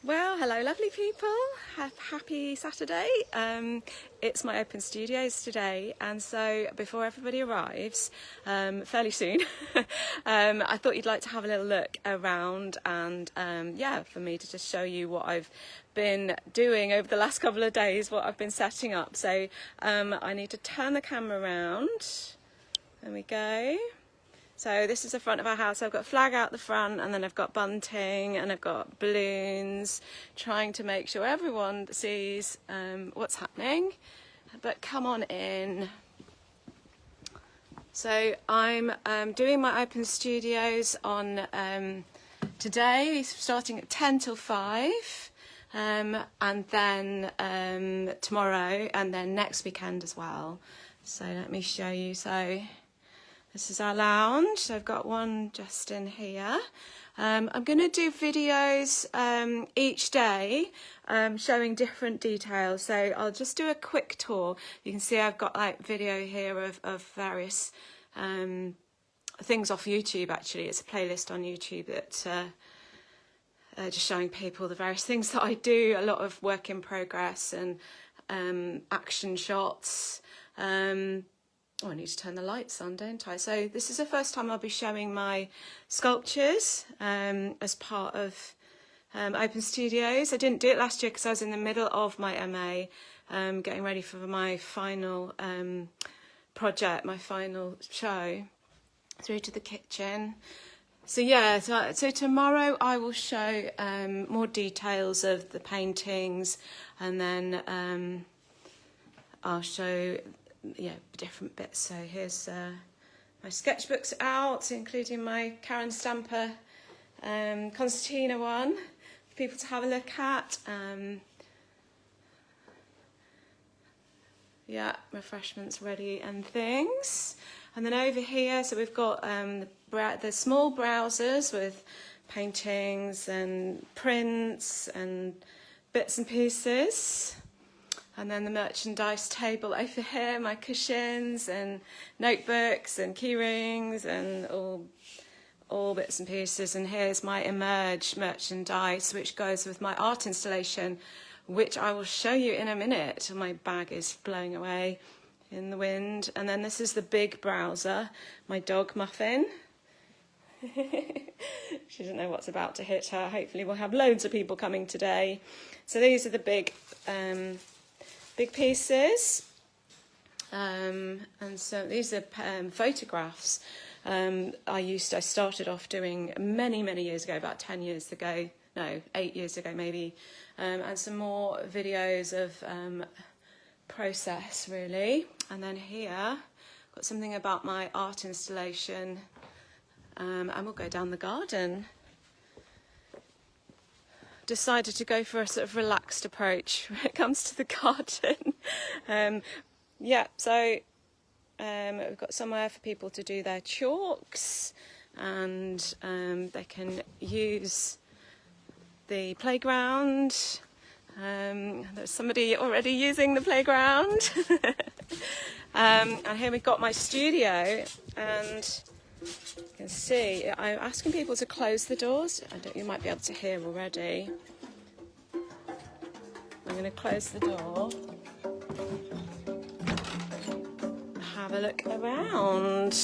Well, hello lovely people, happy Saturday. It's my open studios today, and so before everybody arrives, fairly soon, I thought you'd like to have a little look around and yeah, for me to just show you what I've been doing over the last couple of days, what I've been setting up. So I need to turn the camera around. There we go. So this is the front of our house. I've got a flag out the front, and then I've got bunting and I've got balloons, trying to make sure everyone sees what's happening. But come on in. So I'm doing my open studios on today, starting at 10 till 5, and then tomorrow, and then next weekend as well. So let me show you. So this is our lounge. So I've got one just in here. I'm going to do videos each day showing different details. So I'll just do a quick tour. You can see I've got like video here of various things off YouTube. Actually, it's a playlist on YouTube that just showing people the various things that I do. A lot of work in progress and action shots. Oh, I need to turn the lights on, don't I? So this is the first time I'll be showing my sculptures as part of Open Studios. I didn't do it last year because I was in the middle of my MA, getting ready for my final project, my final show, Through to the Kitchen. So yeah, so tomorrow I will show more details of the paintings, and then I'll show different bits. So here's my sketchbooks out, including my Karen Stamper concertina one for people to have a look at. Yeah, refreshments ready and things. And then over here, so we've got the small browsers with paintings and prints and bits and pieces. And then the merchandise table over here, my cushions and notebooks and key rings and all bits and pieces. And here's my Emerge merchandise, which goes with my art installation, which I will show you in a minute. My bag is blowing away in the wind. And then this is the big browser, my dog Muffin. She doesn't know what's about to hit her. Hopefully we'll have loads of people coming today. So these are the big pieces, and so these are photographs. I started off doing many years ago, about 10 years ago, no, 8 years ago maybe, and some more videos of process really. And then here, got something about my art installation, and we'll go down the garden. Decided to go for a sort of relaxed approach when it comes to the garden. So we've got somewhere for people to do their chalks, and they can use the playground. There's somebody already using the playground. And here we've got my studio, and you can see I'm asking people to close the doors. You might be able to hear already. I'm going to close the door. Have a look around.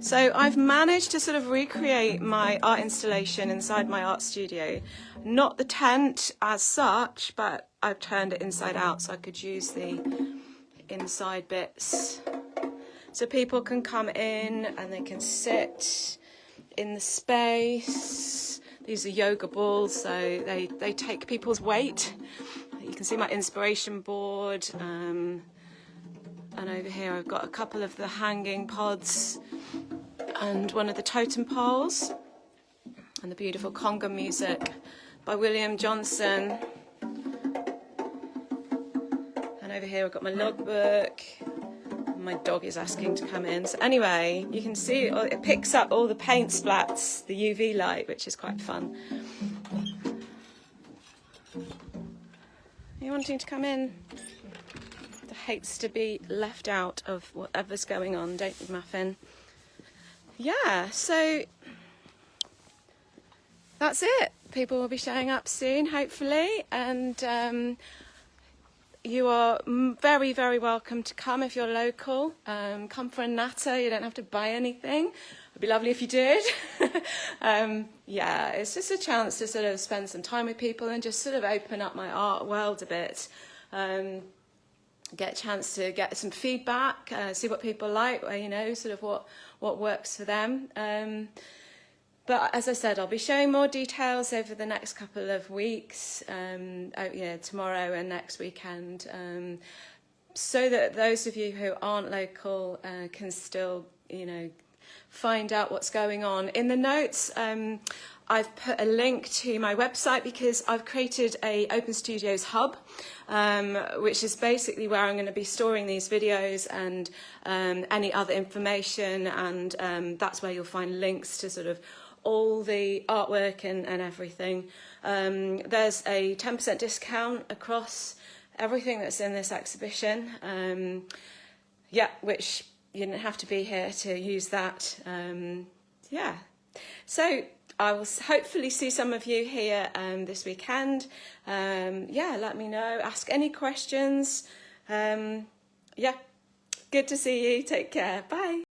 So I've managed to sort of recreate my art installation inside my art studio. Not the tent as such, but I've turned it inside out so I could use the inside bits. So people can come in and they can sit in the space. These are yoga balls, so they take people's weight. You can see my inspiration board. And over here I've got a couple of the hanging pods and one of the totem poles. And the beautiful conga music by William Johnson. And over here I've got my logbook. My dog is asking to come in. So anyway, you can see it picks up all the paint splats, the UV light, which is quite fun. Are you wanting to come in? Hates to be left out of whatever's going on, don't you, Muffin? Yeah, so that's it. People will be showing up soon, hopefully, and you are very, very welcome to come if you're local. Come for a natter. You don't have to buy anything. It'd be lovely if you did. Yeah, it's just a chance to sort of spend some time with people and just sort of open up my art world a bit. Get a chance to get some feedback, see what people like, you know, sort of what works for them. But as I said, I'll be showing more details over the next couple of weeks, tomorrow and next weekend, so that those of you who aren't local can still, you know, find out what's going on. In the notes, I've put a link to my website because I've created a Open Studios hub, which is basically where I'm going to be storing these videos and any other information, and that's where you'll find links to sort of all the artwork and everything. There's a 10% discount across everything that's in this exhibition, which you didn't have to be here to use that. So I will hopefully see some of you here this weekend. Let me know, ask any questions. Good to see you, take care, bye.